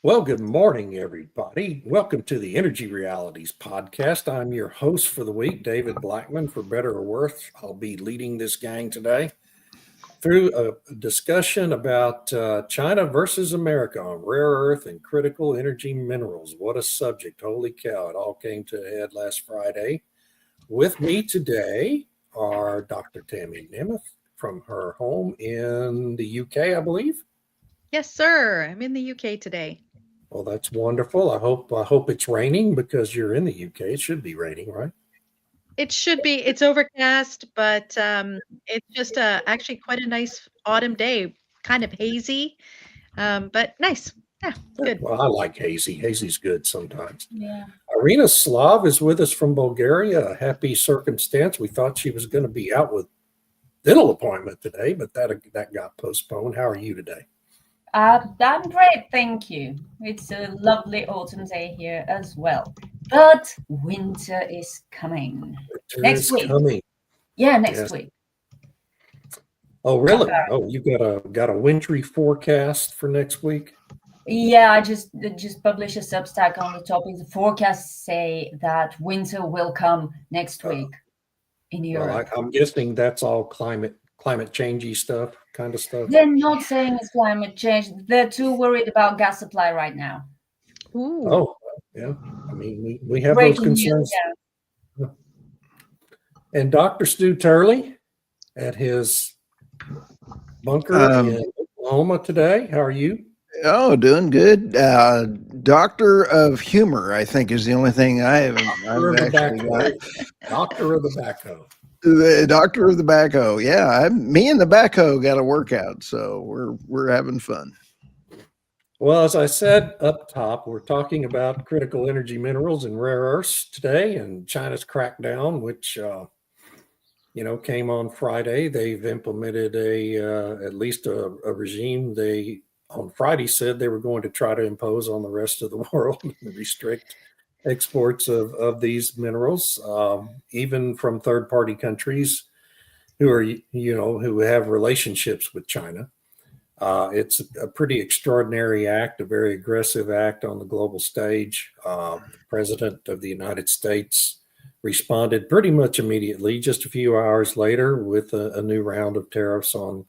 Well, good morning, everybody. Welcome to the Energy Realities podcast. I'm your host for the week, David Blackman. For better or worse, I'll be leading this gang today through a discussion about China versus America on rare earth and critical energy minerals. What a subject. Holy cow. It all came to a head last Friday. With me today are Dr. Tammy Nemeth from her home in the UK, I believe. Yes, sir. I'm in the UK today. Well, that's wonderful. I hope it's raining because you're in the UK. It should be raining, right? It should be. It's overcast, but it's just actually quite a nice autumn day. Kind of hazy, but nice. Yeah, good. Well, I like hazy. Hazy's good sometimes. Yeah. Irina Slav is with us from Bulgaria. A happy circumstance. We thought she was going to be out with dental appointment today, but that got postponed. How are you today? I'm great, thank you. It's a lovely autumn day here as well. But winter is coming. Winter Next is week. coming. Yeah, next Yes. week. Oh, really? Oh, you got a wintry forecast for next week? Yeah, I just published a Substack on the topic. The forecasts say that winter will come next week in Europe. Well, I'm guessing that's all climate changey stuff, kind of stuff. They're not saying it's climate change. They're too worried about gas supply right now. Ooh. Oh, yeah. I mean, we have Breaking those concerns. news, And Dr. Stu Turley at his bunker in Oklahoma today. How are you? Oh, doing good. Doctor of Humor, I think, is the only thing I've actually got. Doctor of the backhoe. The doctor of the backhoe. Yeah, me and the backhoe got a workout, so we're having fun. Well, as I said up top, we're talking about critical energy minerals and rare earths today, and China's crackdown, which came on Friday. They've implemented at least a regime they on Friday said they were going to try to impose on the rest of the world and restrict exports of these minerals, even from third-party countries who have relationships with China. It's a pretty extraordinary act, a very aggressive act on the global stage. The President of the United States responded pretty much immediately, just a few hours later, with a new round of tariffs on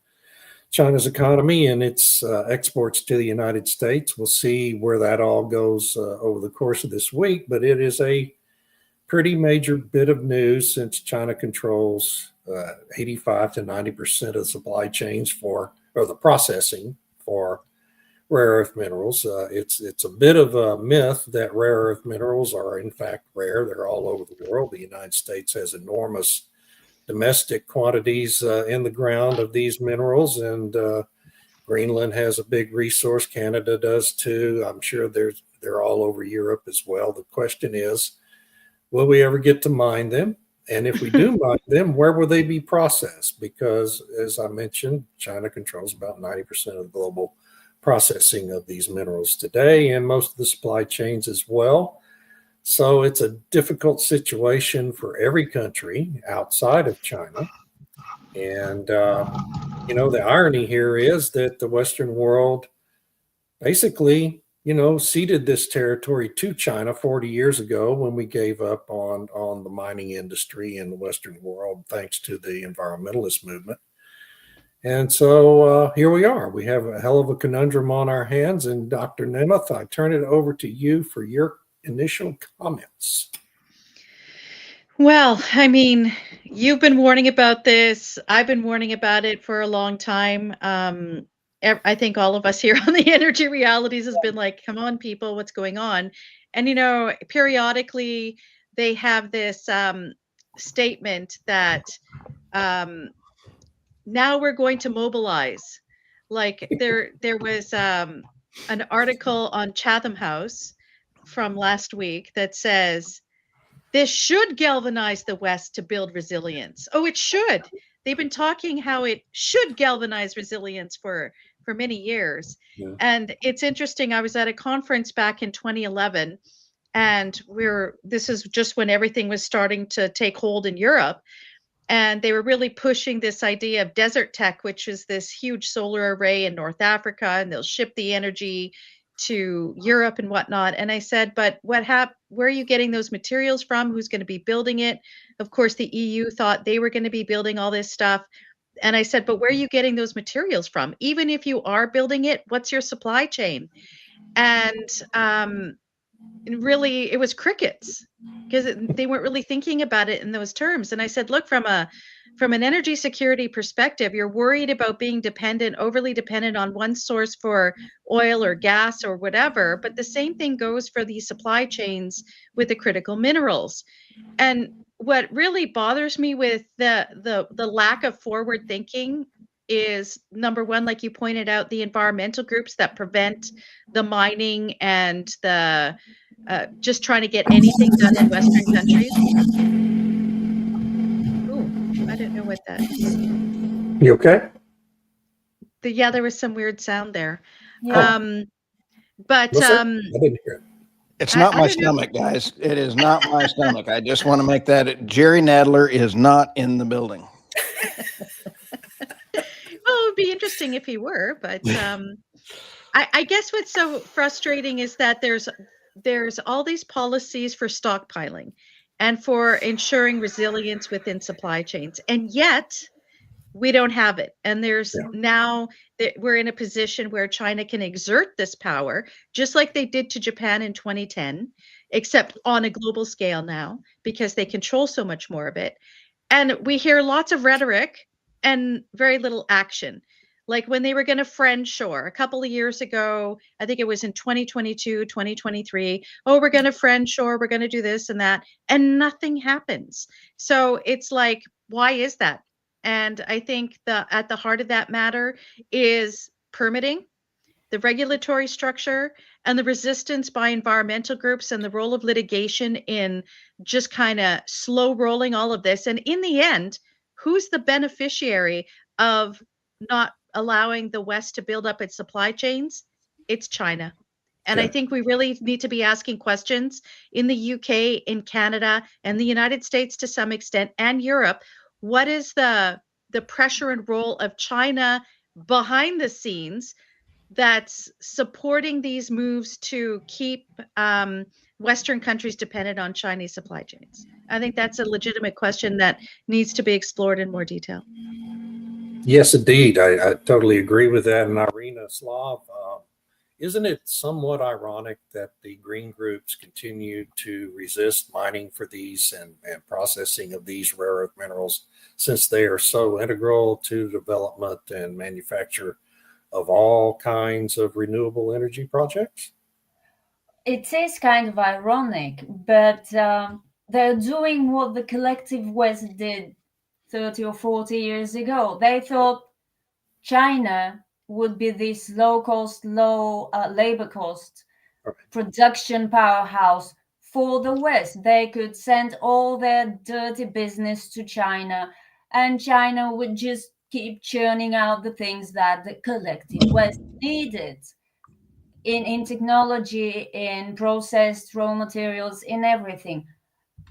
China's economy and its exports to the United States. We'll see where that all goes over the course of this week, but it is a pretty major bit of news since China controls 85 to 90% of the supply chains or the processing for rare earth minerals. It's a bit of a myth that rare earth minerals are in fact rare. They're all over the world. The United States has enormous domestic quantities in the ground of these minerals, and Greenland has a big resource. Canada does too. I'm sure they're all over Europe as well. The question is, will we ever get to mine them? And if we do mine them, where will they be processed? Because, as I mentioned, China controls about 90% of the global processing of these minerals today, and most of the supply chains as well. So it's a difficult situation for every country outside of China. And, the irony here is that the Western world basically, ceded this territory to China 40 years ago when we gave up on the mining industry in the Western world, thanks to the environmentalist movement. And so here we are. We have a hell of a conundrum on our hands. And Dr. Nemeth, I turn it over to you for your initial comments. Well, I mean, you've been warning about this. I've been warning about it for a long time. I think all of us here on the Energy Realities has been like, come on, people, what's going on? And, periodically they have this statement that now we're going to mobilize. Like there was an article on Chatham House from last week that says, this should galvanize the West to build resilience. Oh, it should. They've been talking how it should galvanize resilience for many years. Yeah. And it's interesting. I was at a conference back in 2011, And this is just when everything was starting to take hold in Europe. And they were really pushing this idea of Desert Tech, which is this huge solar array in North Africa, and they'll ship the energy to Europe and whatnot. And I said, but where are you getting those materials from? Who's going to be building it? Of course, the EU thought they were going to be building all this stuff. And I said, but where are you getting those materials from? Even if you are building it, what's your supply chain? And really, it was crickets, because they weren't really thinking about it in those terms. And I said, look, from an energy security perspective, you're worried about being overly dependent on one source for oil or gas or whatever. But the same thing goes for the supply chains with the critical minerals. And what really bothers me with the lack of forward thinking is, number one, like you pointed out, the environmental groups that prevent the mining and the just trying to get anything done in Western countries. Oh, I don't know what that is. You okay? Yeah, there was some weird sound there. Yeah. But What's that? I didn't hear it. It's not I my don't know. stomach, guys. It is not my stomach. I just want to make that Jerry Nadler is not in the building. Well, it would be interesting if he were, but I guess what's so frustrating is that there's all these policies for stockpiling and for ensuring resilience within supply chains, and yet we don't have it. And there's now that we're in a position where China can exert this power, just like they did to Japan in 2010, except on a global scale now, because they control so much more of it. And we hear lots of rhetoric and very little action. Like when they were going to friendshore a couple of years ago, I think it was in 2022, 2023. Oh, we're going to friendshore, we're going to do this and that, and nothing happens. So it's like, why is that? And I think at the heart of that matter is permitting, the regulatory structure, and the resistance by environmental groups, and the role of litigation in just kind of slow rolling all of this. And in the end, who's the beneficiary of not allowing the West to build up its supply chains? It's China. And I think we really need to be asking questions in the UK, in Canada, and the United States to some extent, and Europe. What is the pressure and role of China behind the scenes that's supporting these moves to keep Western countries dependent on Chinese supply chains? I think that's a legitimate question that needs to be explored in more detail. Yes, indeed. I totally agree with that. And Irina Slav, isn't it somewhat ironic that the green groups continue to resist mining for these and processing of these rare earth minerals, since they are so integral to development and manufacture of all kinds of renewable energy projects? It is kind of ironic, but they're doing what the collective West did 30 or 40 years ago. They thought China would be this low-cost, low labor cost production powerhouse for the West. They could send all their dirty business to China, and China would just keep churning out the things that the collective West needed in technology, in processed raw materials, in everything,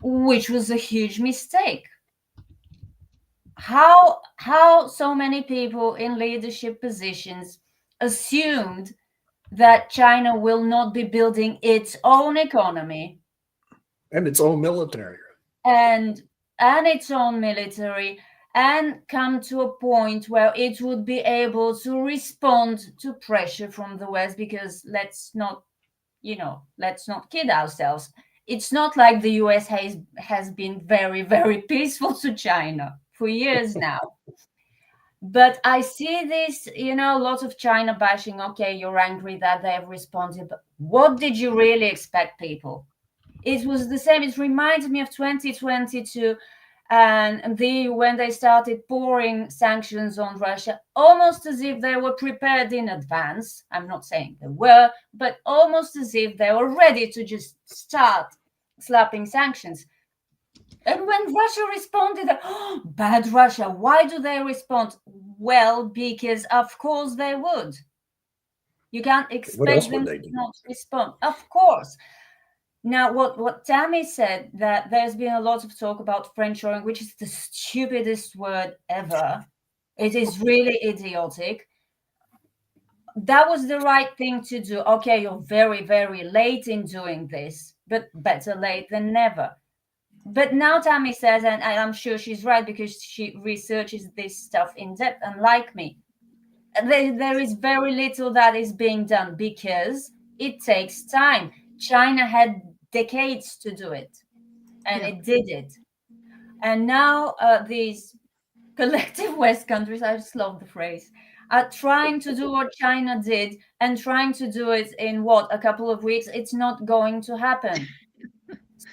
which was a huge mistake. How so many people in leadership positions assumed that China will not be building its own economy And its own military. and its own military, and come to a point where it would be able to respond to pressure from the West. Because let's not kid ourselves. It's not like the US has been very, very peaceful to China for years now. But I see this, lots of China bashing. Okay, you're angry that they've responded, but what did you really expect, people? It was the same. It reminds me of 2022 and when they started pouring sanctions on Russia, almost as if they were prepared in advance. I'm not saying they were, but almost as if they were ready to just start slapping sanctions. And when Russia responded, oh, bad Russia, why do they respond? Well, because of course they would. You can't expect them to not respond. Of course. Now, what Tammy said, that there's been a lot of talk about friendshoring, which is the stupidest word ever. It is really idiotic. That was the right thing to do. Okay, you're very, very late in doing this, but better late than never. But now Tammy says, and I'm sure she's right because she researches this stuff in depth, unlike me, there is very little that is being done because it takes time. China had decades to do it, and Yeah. it did it. And now these collective West countries, I just love the phrase, are trying to do what China did and trying to do it in a couple of weeks. It's not going to happen.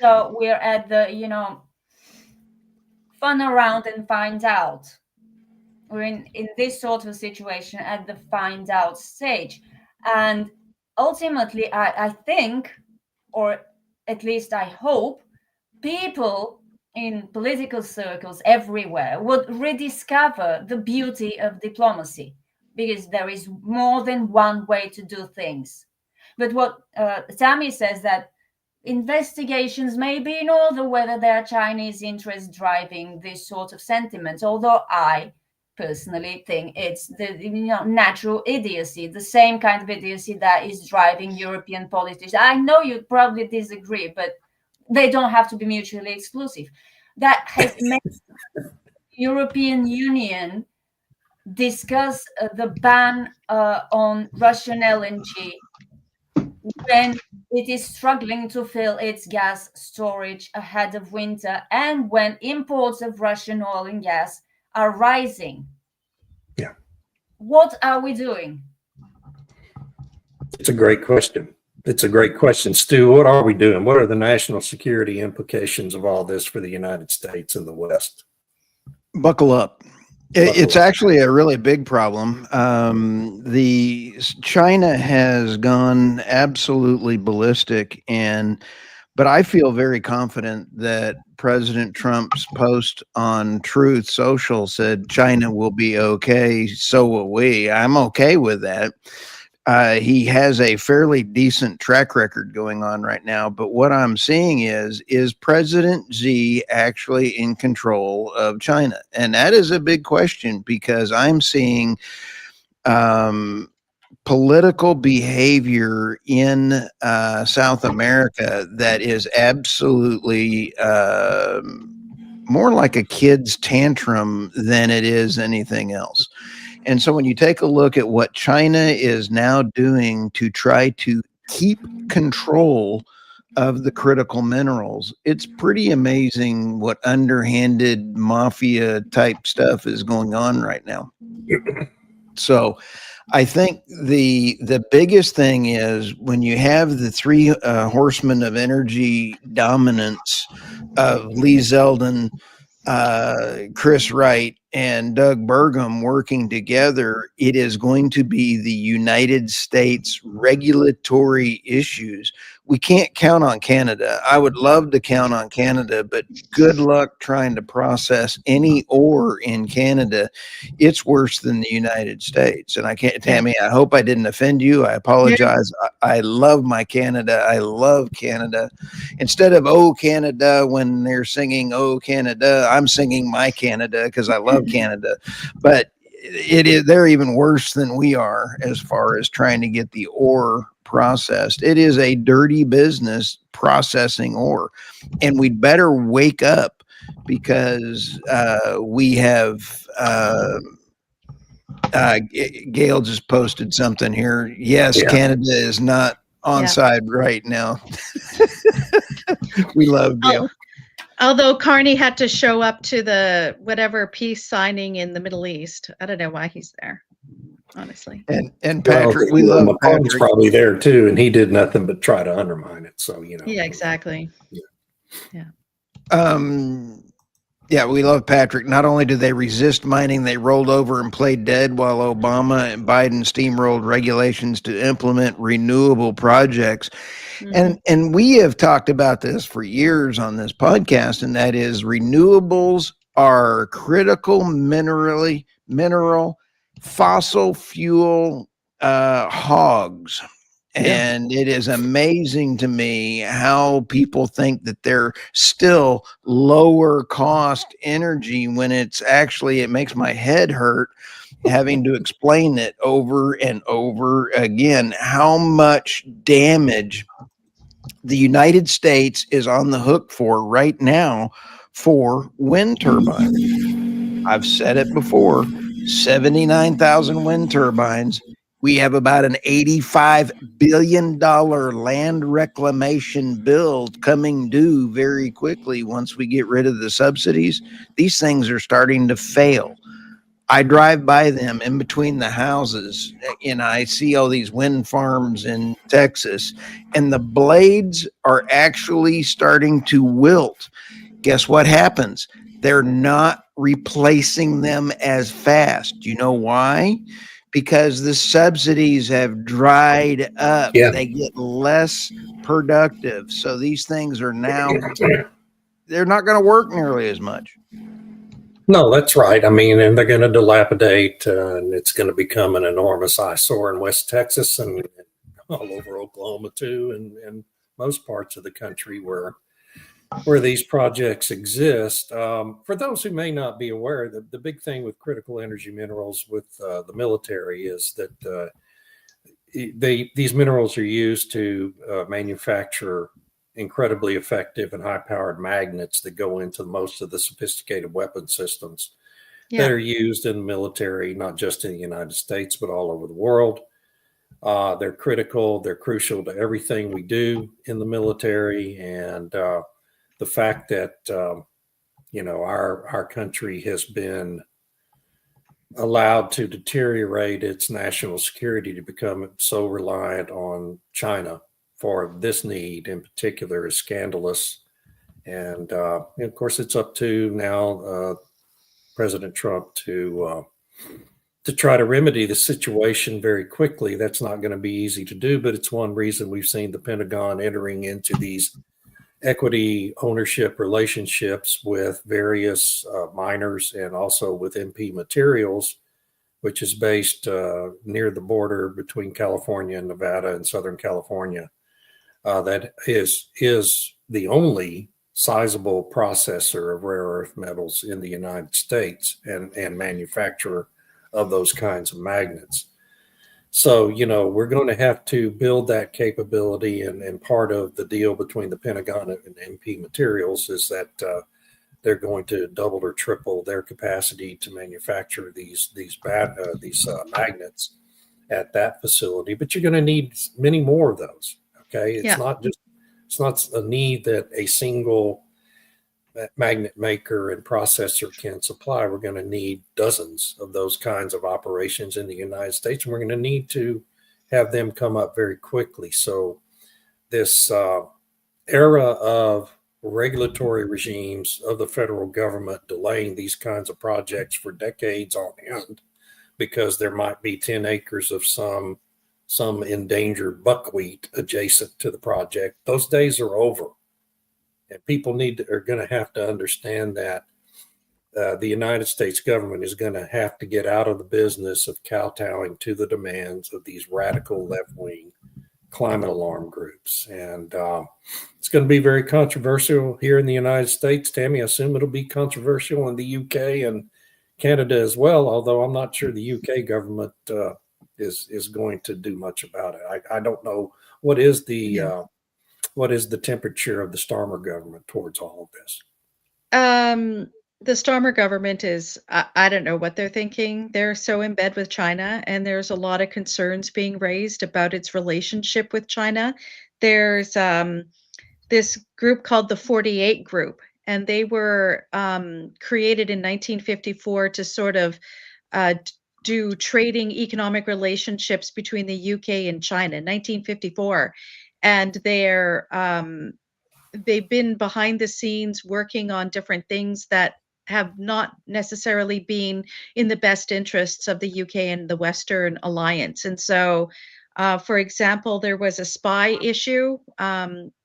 So we're at the, fun around and find out. We're in this sort of situation at the find out stage. And ultimately, I think, or at least I hope, people in political circles everywhere would rediscover the beauty of diplomacy, because there is more than one way to do things. But what Tammy says, that investigations may be in order, whether there are Chinese interests driving this sort of sentiment, although I personally think it's the natural idiocy, the same kind of idiocy that is driving European politics. I know you probably disagree, but they don't have to be mutually exclusive. That has made European Union discuss the ban on Russian LNG when it is struggling to fill its gas storage ahead of winter, and when imports of Russian oil and gas are rising. Yeah. What are we doing? It's a great question. It's a great question, Stu. What are we doing? What are the national security implications of all this for the United States and the West? Buckle up. It's actually a really big problem. The China has gone absolutely ballistic, but I feel very confident that President Trump's post on Truth Social said China will be okay, so will we. I'm okay with that. He has a fairly decent track record going on right now, but what I'm seeing is President Xi actually in control of China? And that is a big question, because I'm seeing political behavior in South America that is absolutely more like a kid's tantrum than it is anything else. And so when you take a look at what China is now doing to try to keep control of the critical minerals, it's pretty amazing what underhanded mafia type stuff is going on right now. So I think the biggest thing is when you have the three horsemen of energy dominance of Lee Zeldin, Chris Wright, and Doug Burgum working together, it is going to be the United States regulatory issues. We can't count on Canada. I would love to count on Canada, but good luck trying to process any ore in Canada. It's worse than the United States. And I can't, Tammy, I hope I didn't offend you. I apologize. I love my Canada. I love Canada. Instead of "Oh Canada" when they're singing "Oh Canada," I'm singing "My Canada" because I love Canada. But they're even worse than we are as far as trying to get the ore processed. It is a dirty business processing ore, and we'd better wake up, because we have Gail just posted something here. Yes, Canada is not on side right now. We love Gail. Although Carney had to show up to the whatever peace signing in the Middle East. I don't know why he's there, honestly. And Patrick, we love Macron's probably there too, and he did nothing but try to undermine it. So, you know. Yeah, exactly. Yeah. Yeah, we love Patrick. Not only did they resist mining, they rolled over and played dead while Obama and Biden steamrolled regulations to implement renewable projects. Mm-hmm. And we have talked about this for years on this podcast, and that is renewables are critical mineral fossil fuel hogs. And it is amazing to me how people think that they're still lower cost energy when it's actually, it makes my head hurt having to explain it over and over again, how much damage the United States is on the hook for right now for wind turbines. I've said it before, 79,000 wind turbines. We have about an $85 billion land reclamation bill coming due very quickly once we get rid of the subsidies. These things are starting to fail. I drive by them in between the houses and I see all these wind farms in Texas, and the blades are actually starting to wilt. Guess what happens? They're not replacing them as fast. You know why? Because the subsidies have dried up. Yeah. They get less productive. So these things are now, they're not going to work nearly as much. No, that's right. I mean, and they're going to dilapidate, and it's going to become an enormous eyesore in West Texas and all over Oklahoma too, and most parts of the country where these projects exist. For those who may not be aware, the big thing with critical energy minerals with the military is that these minerals are used to manufacture incredibly effective and high-powered magnets that go into most of the sophisticated weapon systems that are used in the military, not just in the United States, but all over the world. They're critical. They're crucial to everything we do in the military. And the fact that, our country has been allowed to deteriorate its national security to become so reliant on China for this need in particular is scandalous. And of course, it's up to now President Trump to try to remedy the situation very quickly. That's not going to be easy to do, but it's one reason we've seen the Pentagon entering into these equity ownership relationships with various miners and also with MP Materials, which is based near the border between California and Nevada and Southern California. That is the only sizable processor of rare earth metals in the United States and manufacturer of those kinds of magnets. So, we're going to have to build that capability. And part of the deal between the Pentagon and MP Materials is that they're going to double or triple their capacity to manufacture these magnets at that facility. But you're going to need many more of those. Okay, it's not a need that a single magnet maker and processor can supply. We're going to need dozens of those kinds of operations in the United States, and we're going to need to have them come up very quickly. So this era of regulatory regimes of the federal government delaying these kinds of projects for decades on end because there might be 10 acres of some endangered buckwheat adjacent to the project, those days are over. And people are going to have to understand that the United States government is going to have to get out of the business of kowtowing to the demands of these radical left-wing climate alarm groups. And it's going to be very controversial here in the United States. Tammy, I assume it'll be controversial in the UK and Canada as well, although I'm not sure the UK government is going to do much about it. I don't know what is the temperature of the Starmer government towards all of this. The Starmer government is, I don't know what they're thinking. They're so in bed with China, and there's a lot of concerns being raised about its relationship with China. There's this group called the 48 Group, and they were created in 1954 to sort of do trading economic relationships between the UK and China, 1954. And they've been behind the scenes working on different things that have not necessarily been in the best interests of the UK and the Western alliance. And so, for example, there was a spy issue,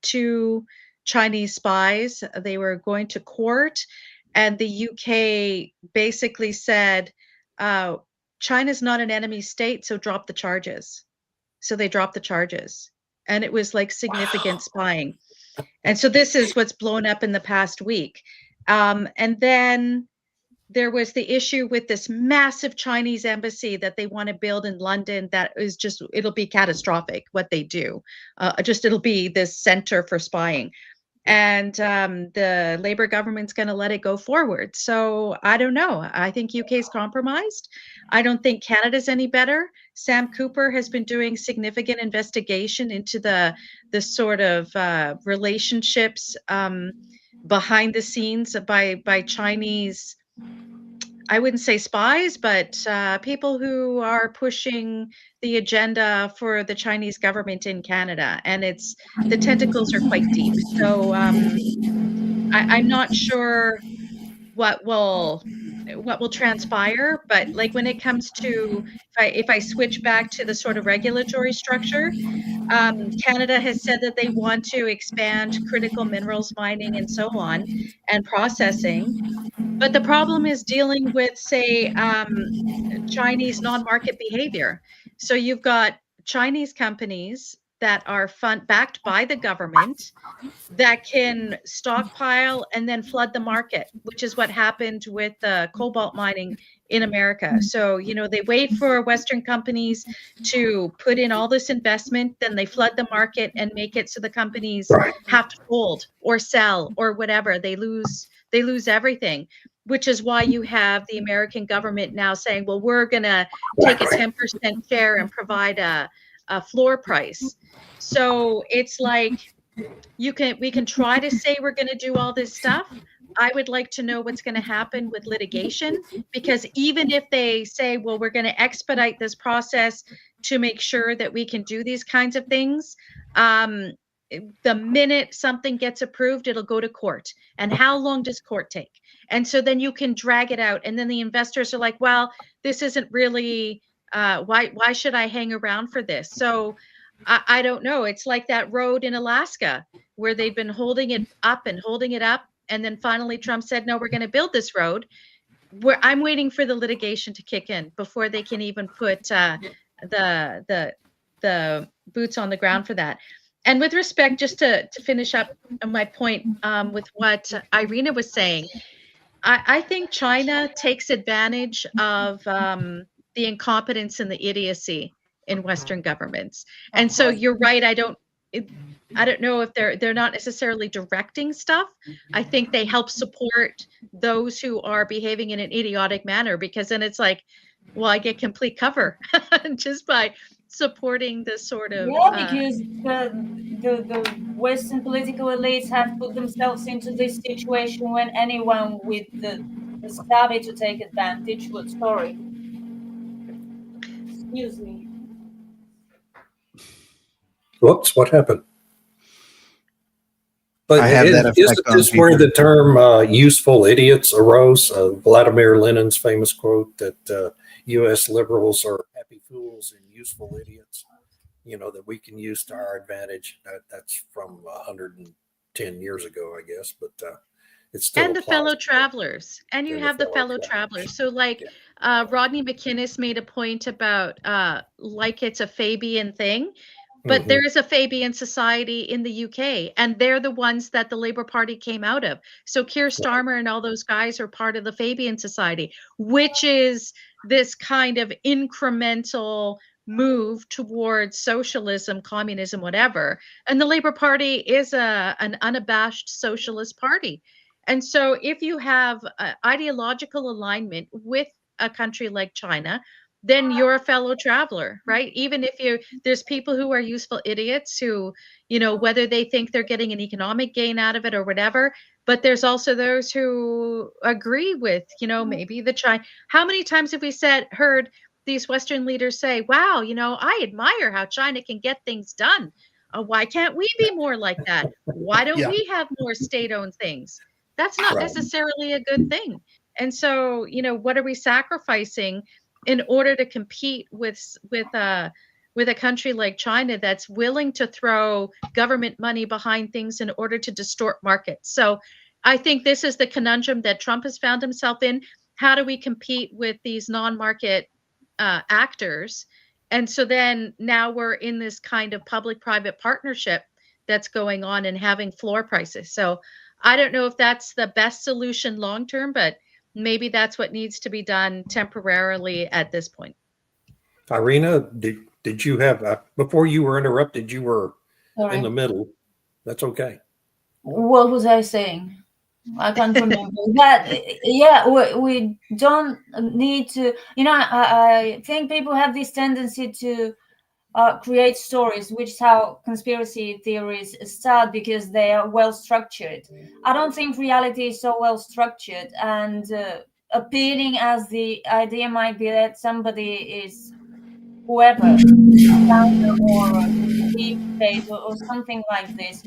2 Chinese spies, they were going to court, and the UK basically said, China's not an enemy state, so drop the charges. So they dropped the charges. And it was like significant spying. And so this is what's blown up in the past week. And then there was the issue with this massive Chinese embassy that they want to build in London. That is just, it'll be catastrophic what they do. It'll be this center for spying. And the Labour government's going to let it go forward. So I don't know. I think UK's compromised. I don't think Canada's any better. Sam Cooper has been doing significant investigation into the sort of relationships behind the scenes by Chinese, I wouldn't say spies, but people who are pushing the agenda for the Chinese government in Canada. And the tentacles are quite deep. So I'm not sure what will transpire, but like when it comes to, if I switch back to the sort of regulatory structure, Canada has said that they want to expand critical minerals mining and so on and processing. But the problem is dealing with, say, Chinese non-market behavior. So you've got Chinese companies that are backed by the government that can stockpile and then flood the market, which is what happened with cobalt mining in America. So, they wait for Western companies to put in all this investment, then they flood the market and make it so the companies have to fold or sell or whatever. They lose everything, which is why you have the American government now saying, well, we're going to take a 10% share and provide a floor price. So it's like we can try to say we're going to do all this stuff. I would like to know what's going to happen with litigation, because even if they say, well, we're going to expedite this process to make sure that we can do these kinds of things, the minute something gets approved, it'll go to court. And how long does court take? And so then you can drag it out. And then the investors are like, well, this isn't really, why should I hang around for this? So I don't know. It's like that road in Alaska where they've been holding it up. And then finally Trump said, no, we're going to build this road. I'm waiting for the litigation to kick in before they can even put the boots on the ground for that. And with respect, just to finish up my point with what Irina was saying, I think China takes advantage of the incompetence and the idiocy in Western governments. And so you're right. I don't know if they're not necessarily directing stuff. I think they help support those who are behaving in an idiotic manner, because then it's like, well, I get complete cover just by supporting this sort of because the Western political elites have put themselves into this situation when anyone with the savvy to take advantage would. Sorry, excuse me. Whoops, what happened? But I have that effect isn't on this where people. the term useful idiots arose? Vladimir Lenin's famous quote that U.S. liberals are happy fools and useful idiots, that we can use to our advantage. That's from 110 years ago, I guess, but it's still and the applies. fellow travelers. And you have the fellow travelers. So like Rodney McInnes made a point about like it's a Fabian thing. But there is a Fabian society in the UK, and they're the ones that the Labour Party came out of. So Keir Starmer and all those guys are part of the Fabian society, which is this kind of incremental move towards socialism, communism, whatever. And the Labour Party is an unabashed socialist party. And so if you have ideological alignment with a country like China, then you're a fellow traveler, right? Even if there's people who are useful idiots who, whether they think they're getting an economic gain out of it or whatever, but there's also those who agree with, maybe the China. How many times have we heard these Western leaders say, wow, I admire how China can get things done. Why can't we be more like that? Why don't we have more state-owned things? That's not necessarily a good thing. And so, what are we sacrificing in order to compete with a country like China that's willing to throw government money behind things in order to distort markets? So I think this is the conundrum that Trump has found himself in. How do we compete with these non-market actors And so then now we're in this kind of public-private partnership that's going on and having floor prices. So I don't know if that's the best solution long term, but maybe that's what needs to be done temporarily at this point. Irina, did you have before you were interrupted? You were Sorry. in the middle. That's okay. What was I saying? I can't remember. But yeah, we don't need to, I think people have this tendency to create stories, which is how conspiracy theories start, because they are well structured. I don't think reality is so well structured, and appealing as the idea might be that somebody is whoever, China or deep state or something like this,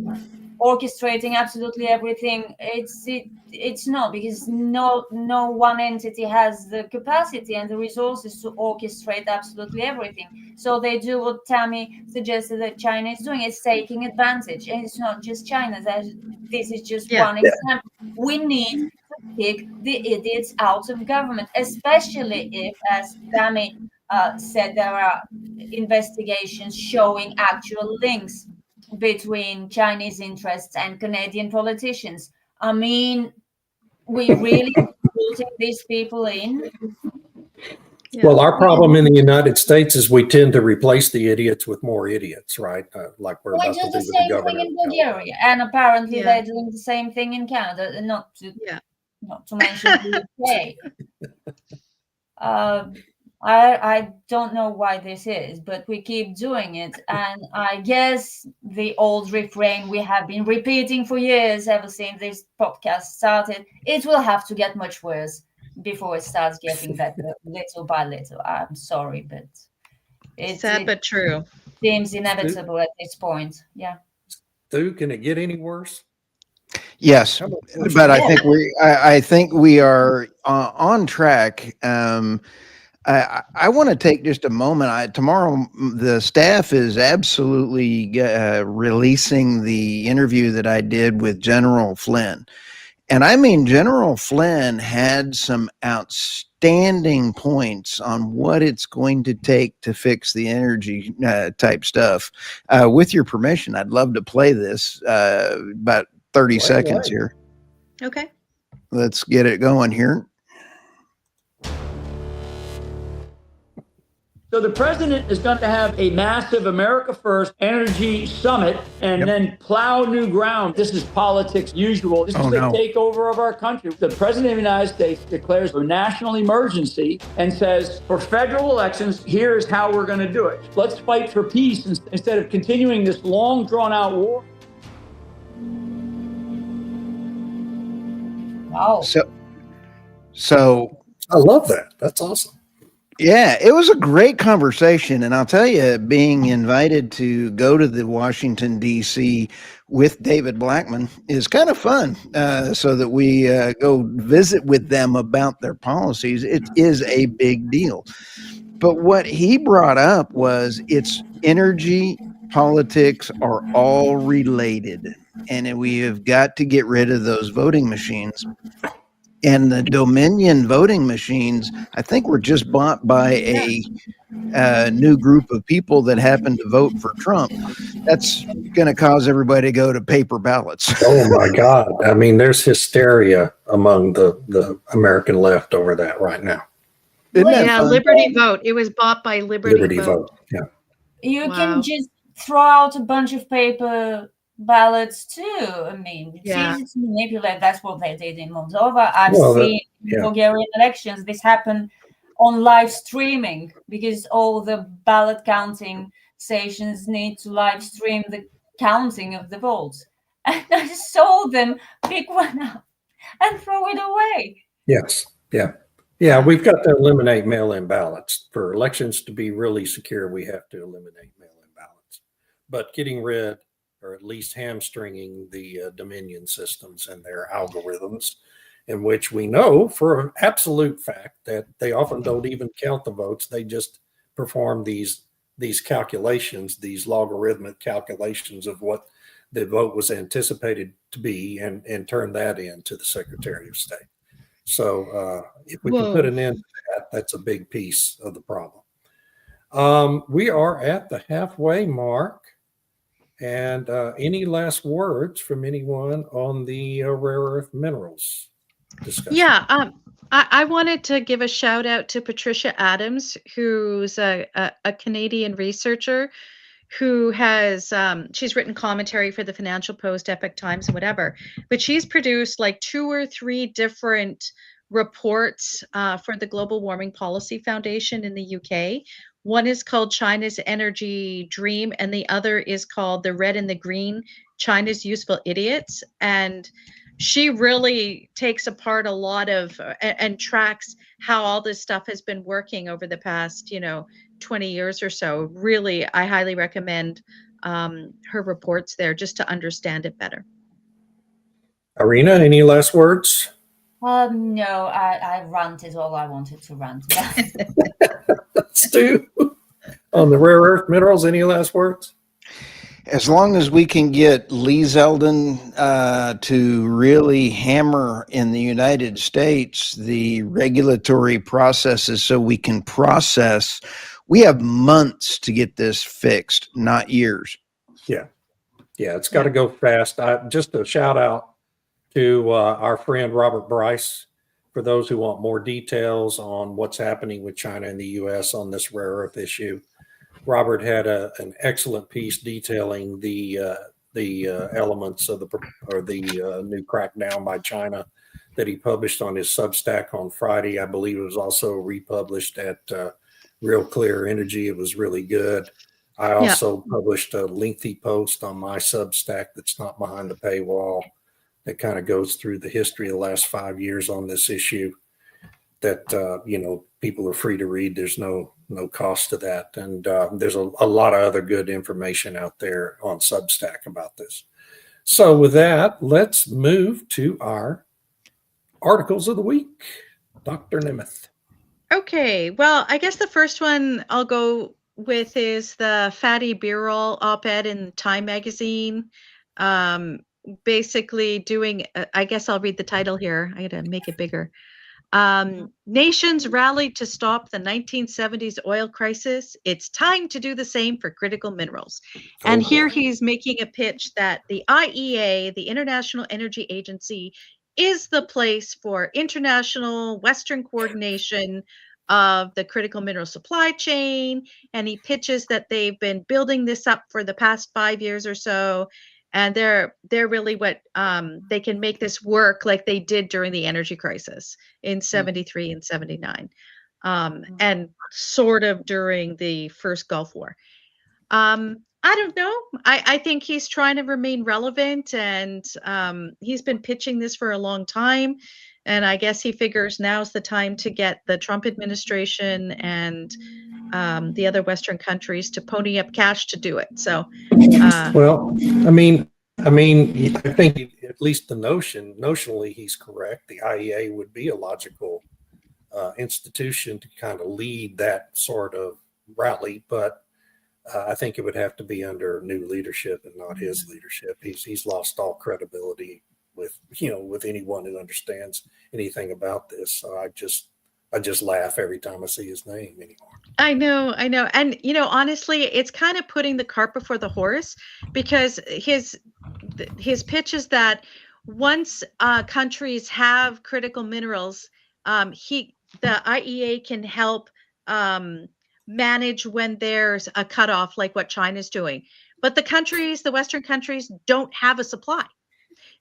orchestrating absolutely everything. It's not, because no one entity has the capacity and the resources to orchestrate absolutely everything. So they do what Tammy suggested that China is doing, is taking advantage. And it's not just China. This is just one example. We need to kick the idiots out of government, especially if, as Tammy said, there are investigations showing actual links between Chinese interests and Canadian politicians. I mean, we really putting these people in. Yeah. Well, our problem in the United States is we tend to replace the idiots with more idiots, right? Like we're We about do to do the with the same governor thing in of California. Bulgaria, and apparently Yeah. they're doing the same thing in Canada. Not to mention the UK. I don't know why this is, but we keep doing it. And I guess the old refrain we have been repeating for years, ever since this podcast started, it will have to get much worse before it starts getting better, little by little. I'm sorry, but It's sad but true. Seems inevitable at this point. Yeah. Stu, can it get any worse? Yes, but I think we are on track. I want to take just a moment. Tomorrow, the staff is absolutely releasing the interview that I did with General Flynn. And I mean, General Flynn had some outstanding points on what it's going to take to fix the energy type stuff. With your permission, I'd love to play this about 30 seconds here. Okay. Let's get it going here. So the president is going to have a massive America First energy summit and then plow new ground. This is politics usual. This is the takeover of our country. The president of the United States declares a national emergency and says, for federal elections, here's how we're going to do it. Let's fight for peace instead of continuing this long drawn out war. Wow. So I love that. That's awesome. Yeah, it was a great conversation. And I'll tell you, being invited to go to the Washington, D.C. with David Blackman is kind of fun, so that we go visit with them about their policies. It is a big deal. But what he brought up was it's energy, politics are all related. And we have got to get rid of those voting machines. And the Dominion voting machines, I think, were just bought by a new group of people that happen to vote for Trump. That's going to cause everybody to go to paper ballots. Oh my God. I mean, there's hysteria among the American left over that right now. Yeah, Liberty Vote. It was bought by Liberty Vote. Yeah. You can just throw out a bunch of paper ballots too. I mean, it's easy to manipulate. That's what they did in Moldova. I've seen in Bulgarian elections this happen on live streaming, because all the ballot counting stations need to live stream the counting of the votes. And I saw them pick one up and throw it away. Yes. Yeah. Yeah. We've got to eliminate mail-in ballots. For elections to be really secure, we have to eliminate mail-in ballots. But getting rid, or at least hamstringing, the Dominion systems and their algorithms, in which we know for an absolute fact that they often don't even count the votes. They just perform these calculations, these logarithmic calculations of what the vote was anticipated to be, and turn that in to the Secretary of State. So if we can put an end to that, that's a big piece of the problem. We are at the halfway mark. And any last words from anyone on the rare earth minerals discussion? Yeah, I wanted to give a shout out to Patricia Adams, who's a Canadian researcher who has she's written commentary for the Financial Post, Epoch Times, and whatever. But she's produced like 2 or 3 different reports for the Global Warming Policy Foundation in the UK. One is called China's Energy Dream, and the other is called The Red and the Green: China's Useful Idiots. And she really takes apart a lot of and tracks how all this stuff has been working over the past, 20 years or so. Really, I highly recommend her reports there just to understand it better. Irina, any last words? No, I ranted all I wanted to rant about. Stu, on the rare earth minerals, any last words? As long as we can get Lee Zeldin to really hammer in the United States the regulatory processes so we can process, we have months to get this fixed, not years. Yeah, it's got to go fast. Just a shout out to our friend Robert Bryce for those who want more details on what's happening with China and the U.S. on this rare earth issue. Robert had an excellent piece detailing the elements of the new crackdown by China that he published on his Substack on Friday. I believe it was also republished at Real Clear Energy. It was really good. I also published a lengthy post on my Substack that's not behind the paywall that kind of goes through the history of the last 5 years on this issue that, people are free to read. There's no cost to that. And there's a lot of other good information out there on Substack about this. So with that, let's move to our articles of the week. Dr. Nemeth. Okay, well, I guess the first one I'll go with is the Fatty Birol op-ed in Time magazine. Basically doing, I guess I'll read the title here. I gotta make it bigger. Nations rallied to stop the 1970s oil crisis. It's time to do the same for critical minerals. And here he's making a pitch that the IEA, the International Energy Agency, is the place for international Western coordination of the critical mineral supply chain. And he pitches that they've been building this up for the past 5 years or so. And they're really what they can make this work like they did during the energy crisis in 73 and 79, and sort of during the first Gulf War. I don't know. I think he's trying to remain relevant, and he's been pitching this for a long time. And I guess he figures now's the time to get the Trump administration and the other Western countries to pony up cash to do it. So, well, I think at least notionally, he's correct. The IEA would be a logical institution to kind of lead that sort of rally, but I think it would have to be under new leadership and not his leadership. He's lost all credibility with anyone who understands anything about this. So I just laugh every time I see his name anymore. I know. And, honestly, it's kind of putting the cart before the horse, because his pitch is that once countries have critical minerals, the IEA can help manage when there's a cutoff, like what China's doing. But the Western countries don't have a supply.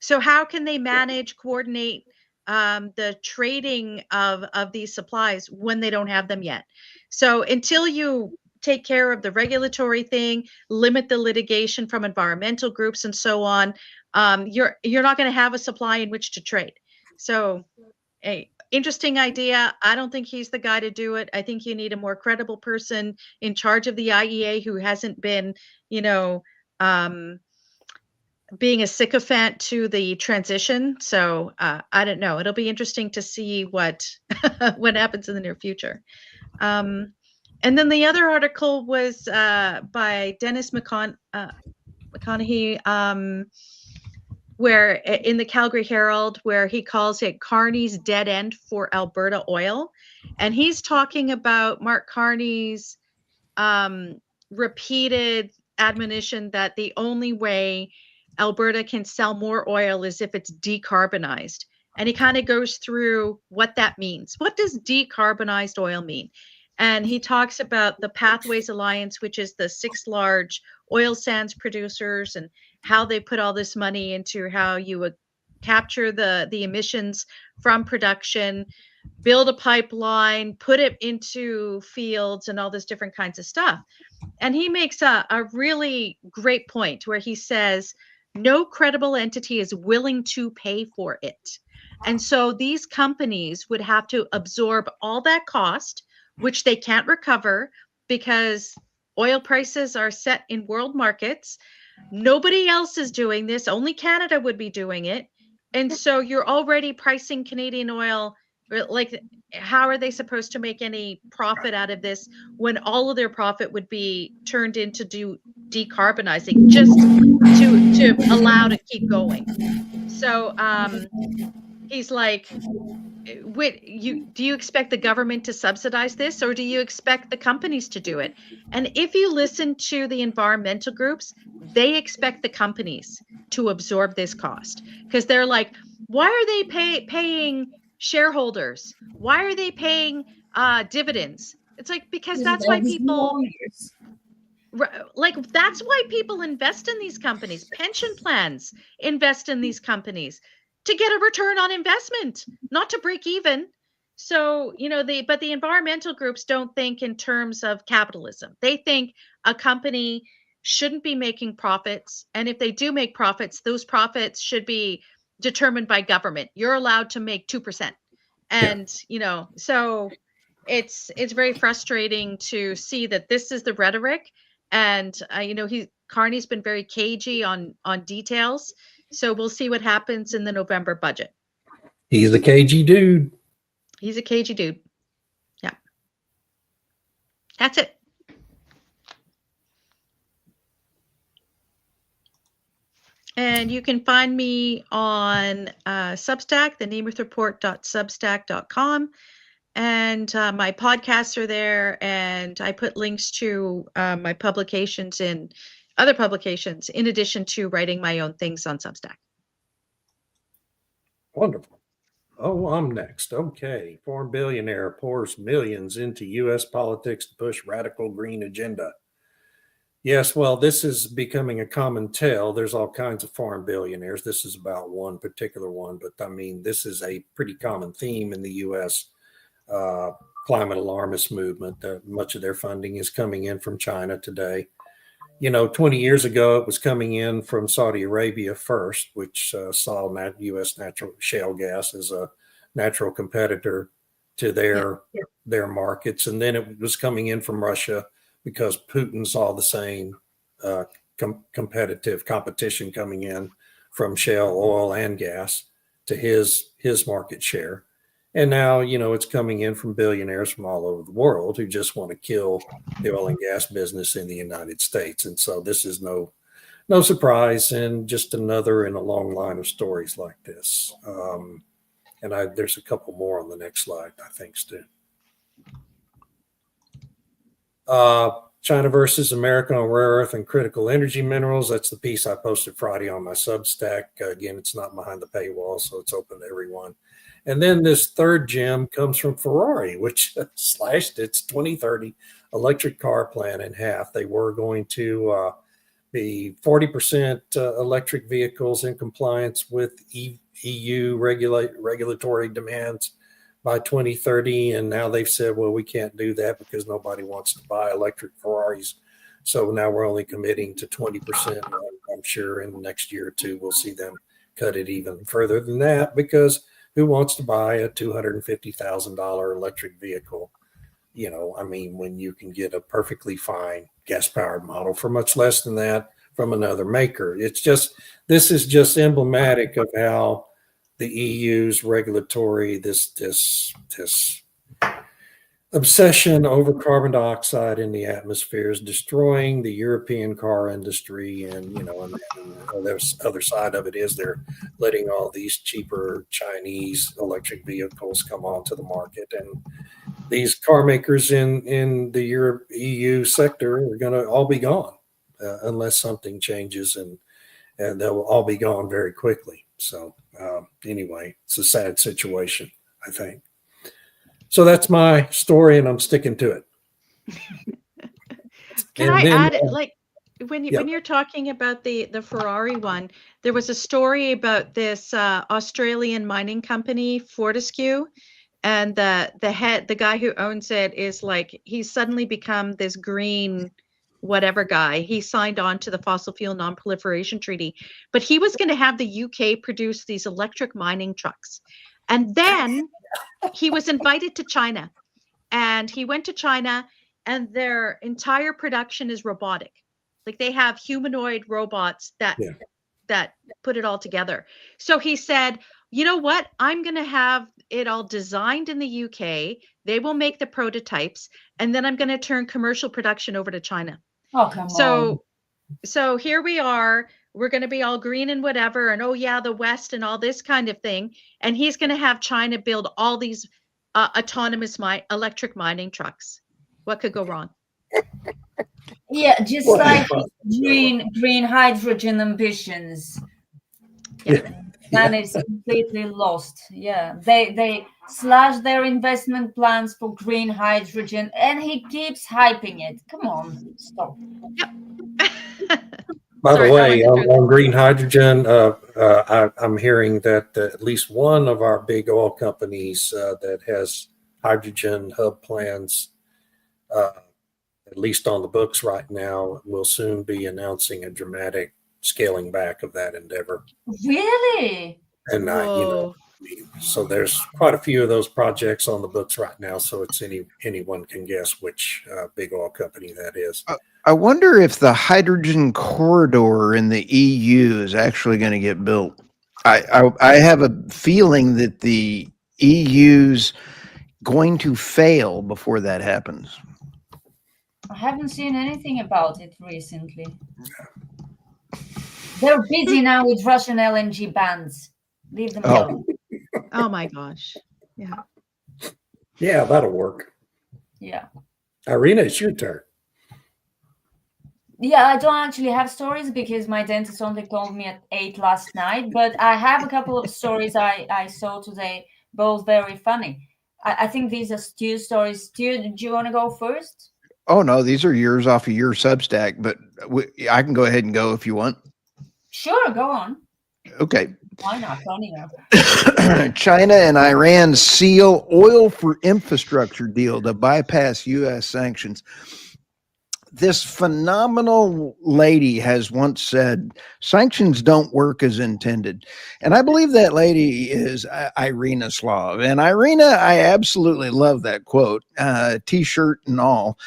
So how can they manage, coordinate the trading of these supplies when they don't have them yet? So until you take care of the regulatory thing, limit the litigation from environmental groups and so on, you're not going to have a supply in which to trade. So, interesting idea. I don't think he's the guy to do it. I think you need a more credible person in charge of the IEA who hasn't been, being a sycophant to the transition. So I don't know. It'll be interesting to see what happens in the near future. And then the other article was by Dennis McConaughey, where in the Calgary Herald, where he calls it Carney's dead end for Alberta oil. And he's talking about Mark Carney's repeated admonition that the only way Alberta can sell more oil is if it's decarbonized. And he kind of goes through what that means. What does decarbonized oil mean? And he talks about the Pathways Alliance, which is the 6 large oil sands producers, and how they put all this money into how you would capture the emissions from production, build a pipeline, put it into fields, and all this different kinds of stuff. And he makes a really great point where he says, no credible entity is willing to pay for it. And so these companies would have to absorb all that cost, which they can't recover because oil prices are set in world markets. Nobody else is doing this. Only Canada would be doing it. And so you're already pricing Canadian oil. Like, how are they supposed to make any profit out of this when all of their profit would be turned into decarbonizing just to allow to keep going? So he's like, do you expect the government to subsidize this, or do you expect the companies to do it? And if you listen to the environmental groups, they expect the companies to absorb this cost, because they're like, why are they paying shareholders? Why are they paying dividends? It's like, because that's why people that's why people invest in these companies. Pension plans invest in these companies to get a return on investment, not to break even. So, but the environmental groups don't think in terms of capitalism. They think a company shouldn't be making profits. And if they do make profits, those profits should be determined by government. You're allowed to make 2%. And, so it's very frustrating to see that this is the rhetoric. And, Carney's been very cagey on details. So we'll see what happens in the November budget. He's a cagey dude. He's a cagey dude. Yeah. That's it. And you can find me on Substack, the nemethReport.substack.com. And my podcasts are there. And I put links to my publications and other publications, in addition to writing my own things on Substack. Wonderful. Oh, I'm next. Okay. Foreign billionaire pours millions into U.S. politics to push radical green agenda. Yes, well, this is becoming a common tale. There's all kinds of foreign billionaires. This is about one particular one, but I mean, this is a pretty common theme in the U.S. Climate alarmist movement. Much of their funding is coming in from China today. 20 years ago, it was coming in from Saudi Arabia first, which saw U.S. natural shale gas as a natural competitor to their markets. And then it was coming in from Russia because Putin saw the same competition coming in from shale oil and gas to his market share. And now, it's coming in from billionaires from all over the world who just want to kill the oil and gas business in the United States. And so this is no surprise, and just another in a long line of stories like this. And there's a couple more on the next slide, I think, Stu. China versus America on rare earth and critical energy minerals. That's the piece I posted Friday on my Substack. Again, it's not behind the paywall, so it's open to everyone. And then this third gem comes from Ferrari, which slashed its 2030 electric car plan in half. They were going to be 40% electric vehicles in compliance with EU regulatory demands by 2030. And now they've said, well, we can't do that because nobody wants to buy electric Ferraris. So now we're only committing to 20%. I'm sure in the next year or two, we'll see them cut it even further than that, because who wants to buy a $250,000 electric vehicle? When you can get a perfectly fine gas-powered model for much less than that from another maker. This is just emblematic of how the EU's regulatory, this obsession over carbon dioxide in the atmosphere is destroying the European car industry. And, and the other side of it is they're letting all these cheaper Chinese electric vehicles come onto the market. And these car makers in the EU sector are going to all be gone unless something changes, and they'll all be gone very quickly. So anyway, it's a sad situation, I think. So that's my story, and I'm sticking to it. Can And I then, add, like, when you're talking about the Ferrari one, there was a story about this Australian mining company, Fortescue, and the guy who owns it is like, he's suddenly become this green whatever guy. He signed on to the Fossil Fuel Non-Proliferation Treaty, but he was going to have the UK produce these electric mining trucks. And then he was invited to China, and he went to China, and their entire production is robotic. Like, they have humanoid robots that put it all together. So he said, you know what? I'm going to have it all designed in the UK. They will make the prototypes, and then I'm going to turn commercial production over to China. Oh, come on. So here we are. We're going to be all green and whatever, and oh yeah, the West and all this kind of thing. And he's going to have China build all these autonomous electric mining trucks. What could go wrong? Yeah, just like green hydrogen ambitions. Then it's completely lost. Yeah, they slash their investment plans for green hydrogen, and he keeps hyping it. Come on, stop. Yep. By the way, on green hydrogen, I'm hearing that at least one of our big oil companies that has hydrogen hub plans, at least on the books right now, will soon be announcing a dramatic scaling back of that endeavor. Really? And so there's quite a few of those projects on the books right now. So it's anyone can guess which big oil company that is. I wonder if the hydrogen corridor in the EU is actually going to get built. I have a feeling that the EU's going to fail before that happens. I haven't seen anything about it recently. They're busy now with Russian LNG bans. Leave them alone. Oh my gosh. Yeah. Yeah, that'll work. Yeah. Irina, it's your turn. Yeah, I don't actually have stories because my dentist only called me at 8 last night, but I have a couple of stories I saw today, both very funny. I think these are Stu's stories. Stu, do you want to go first? Oh, no, these are yours off of your Substack, but I can go ahead and go if you want. Sure, go on. Okay. Why not? Funny enough. China and Iran seal oil for infrastructure deal to bypass U.S. sanctions. This phenomenal lady has once said, sanctions don't work as intended. And I believe that lady is Irina Slav. And Irina, I absolutely love that quote, T-shirt and all.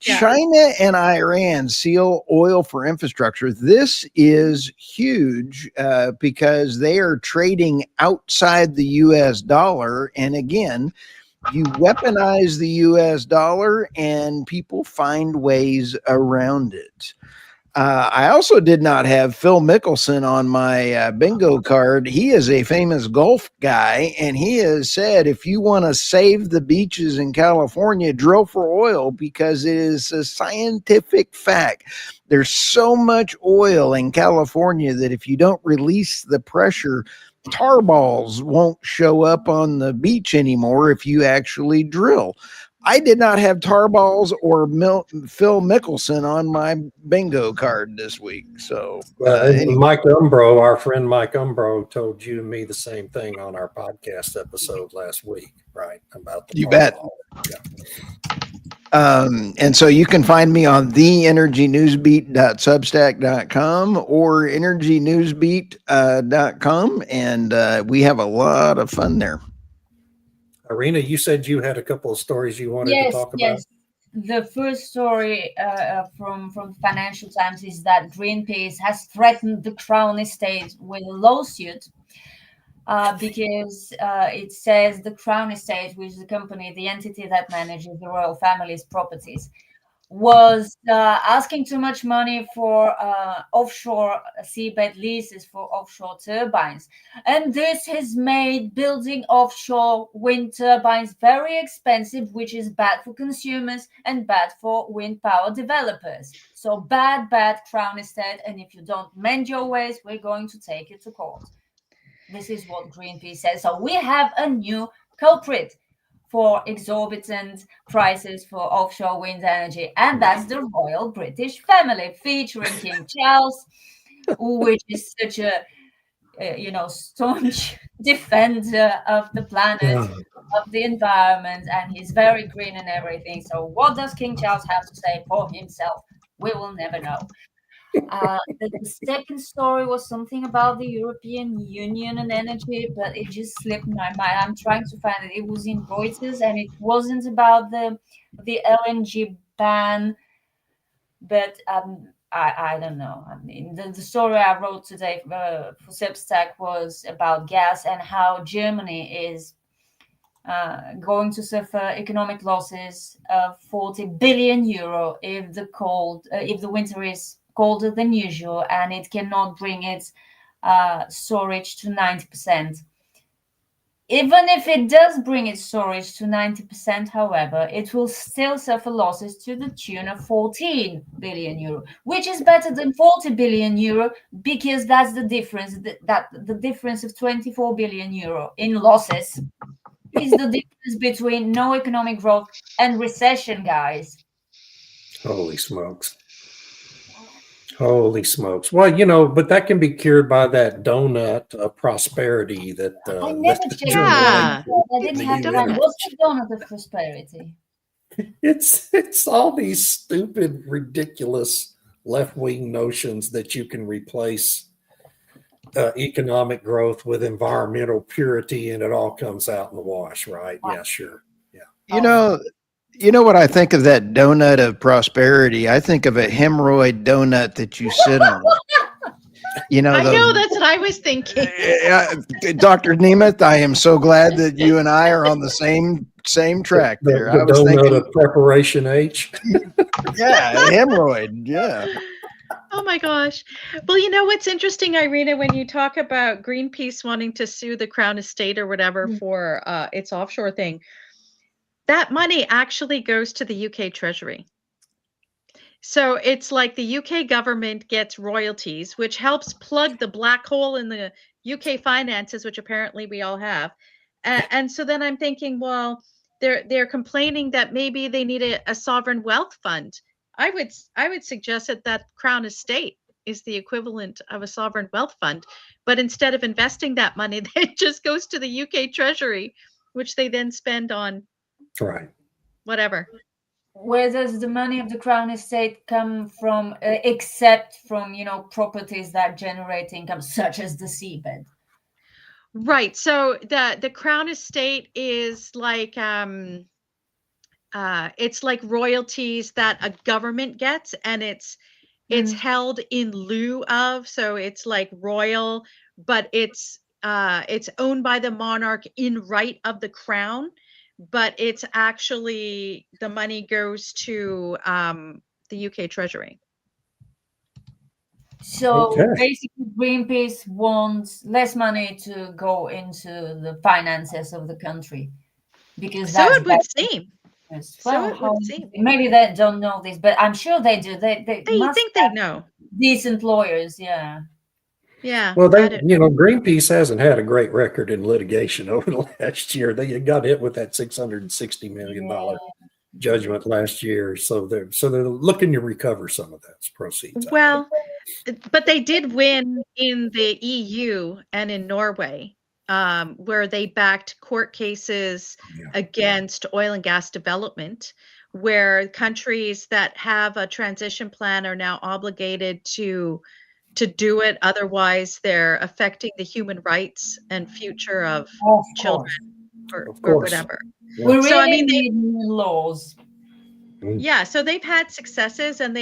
Yeah. China and Iran seal oil for infrastructure. This is huge because they are trading outside the U.S. dollar. And again, you weaponize the U.S. dollar and people find ways around it. I also did not have Phil Mickelson on my bingo card. He is a famous golf guy, and he has said, if you want to save the beaches in California, drill for oil, because it is a scientific fact. There's so much oil in California that if you don't release the pressure, tar balls won't show up on the beach anymore if you actually drill. I did not have tar balls or Phil Mickelson on my bingo card this week. So anyway. Mike Umbro, our friend Mike Umbro, told you and me the same thing on our podcast episode last week, right? About the you bet. Yeah. And so you can find me on theenergynewsbeat.substack.com or energynewsbeat.com. And we have a lot of fun there. Irina, you said you had a couple of stories you wanted to talk about. Yes. The first story from Financial Times is that Greenpeace has threatened the Crown Estate with a lawsuit because it says the Crown Estate, which is the company, the entity that manages the royal family's properties, was asking too much money for offshore seabed leases for offshore turbines. And this has made building offshore wind turbines very expensive, which is bad for consumers and bad for wind power developers. So bad, Crown Estate. And if you don't mend your ways, we're going to take you to court. This is what Greenpeace says. So we have a new culprit for exorbitant prices for offshore wind energy, and that's the royal British family, featuring King Charles, which is such a staunch defender of the planet, of the environment, and he's very green and everything. So what does King Charles have to say for himself? We will never know. The second story was something about the European Union and energy, but it just slipped my mind. I'm trying to find it. It was in Reuters, and it wasn't about the LNG ban, but I don't know. I mean, the story I wrote today for Substack was about gas and how Germany is going to suffer economic losses of 40 billion euro if the winter is colder than usual, and it cannot bring its storage to 90%. Even if it does bring its storage to 90%, however, it will still suffer losses to the tune of 14 billion euro, which is better than 40 billion euro, because that's the difference. That the difference of 24 billion euro in losses is the difference between no economic growth and recession, guys. Holy smokes. Holy smokes. Well, but that can be cured by that donut of prosperity that I never checked. Yeah. I didn't have time. What's the donut of prosperity? It's all these stupid, ridiculous left-wing notions that you can replace economic growth with environmental purity, and it all comes out in the wash, right? Yeah, sure. Yeah. You know what I think of that donut of prosperity? I think of a hemorrhoid donut that you sit on. I know, that's what I was thinking. Dr. Nemeth, I am so glad that you and I are on the same track there. The donut of preparation H. Yeah, hemorrhoid. Yeah. Oh my gosh. Well, you know what's interesting, Irina, when you talk about Greenpeace wanting to sue the Crown Estate or whatever for its offshore thing, that money actually goes to the UK Treasury. So it's like the UK government gets royalties, which helps plug the black hole in the UK finances, which apparently we all have. And so then I'm thinking, well, they're complaining that maybe they need a sovereign wealth fund. I would suggest that Crown Estate is the equivalent of a sovereign wealth fund, but instead of investing that money, it just goes to the UK Treasury, which they then spend on right, whatever. Where does the money of the Crown Estate come from, except from properties that generate income, such as the seabed? Right. So the Crown Estate is like it's like royalties that a government gets, and it's held in lieu of. So it's like royal, but it's owned by the monarch in right of the crown. But it's actually, the money goes to the UK Treasury. So basically, Greenpeace wants less money to go into the finances of the country, because so it would seem. Well, so it would seem. Maybe they don't know this, but I'm sure they do. They think they know. Decent lawyers, yeah. Yeah. Well, Greenpeace hasn't had a great record in litigation over the last year. They got hit with that $660 million judgment last year, so they're looking to recover some of those proceeds. Well, but they did win in the EU and in Norway, where they backed court cases against oil and gas development, where countries that have a transition plan are now obligated to do it. Otherwise, they're affecting the human rights and future of children or whatever. Yeah. We really need new laws. Yeah, so they've had successes, and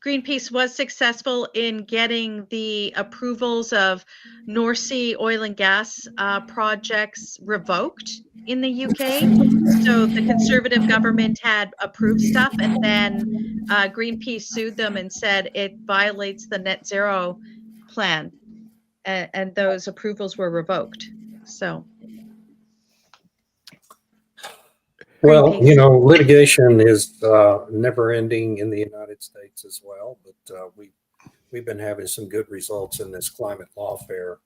Greenpeace was successful in getting the approvals of North Sea oil and gas projects revoked in the UK. So the Conservative government had approved stuff, and then Greenpeace sued them and said it violates the net zero plan, and those approvals were revoked. So. Well, Greenpeace. litigation is never ending in the United States as well, but we've been having some good results in this climate lawfare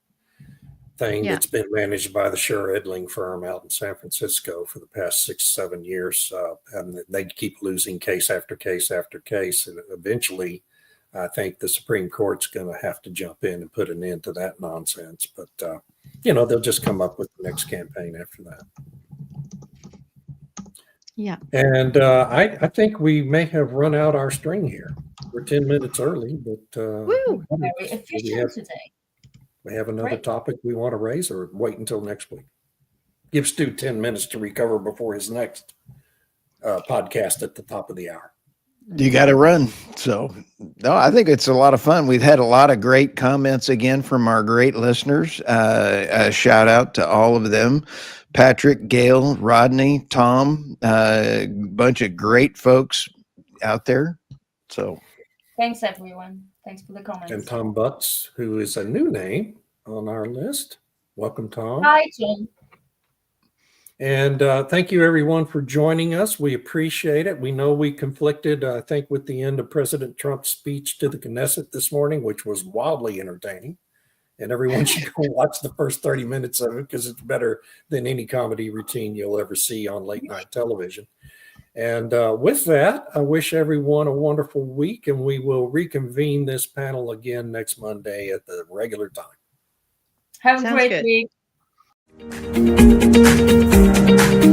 thing Yeah. that's been managed by the Sher Edling firm out in San Francisco for the past 6-7 years, and they keep losing case after case after case, and eventually, I think the Supreme Court's going to have to jump in and put an end to that nonsense. But they'll just come up with the next campaign after that. Yeah. And I think we may have run out our string here. We're 10 minutes early, but Woo! Very efficient today. we have another Great. topic we want to raise, or wait until next week. Give Stu 10 minutes to recover before his next podcast at the top of the hour. You got to run. So, no, I think it's a lot of fun. We've had a lot of great comments again from our great listeners. A shout out to all of them. Patrick, Gail, Rodney, Tom, a bunch of great folks out there. So Thanks, everyone. Thanks for the comments. And Tom Butts, who is a new name on our list. Welcome, Tom. Hi, Tom. And thank you, everyone, for joining us. We appreciate it. We know we conflicted, I think, with the end of President Trump's speech to the Knesset this morning, which was wildly entertaining. And everyone should go watch the first 30 minutes of it because it's better than any comedy routine you'll ever see on late night television. And with that, I wish everyone a wonderful week, and we will reconvene this panel again next Monday at the regular time. Have a Sounds great good. week.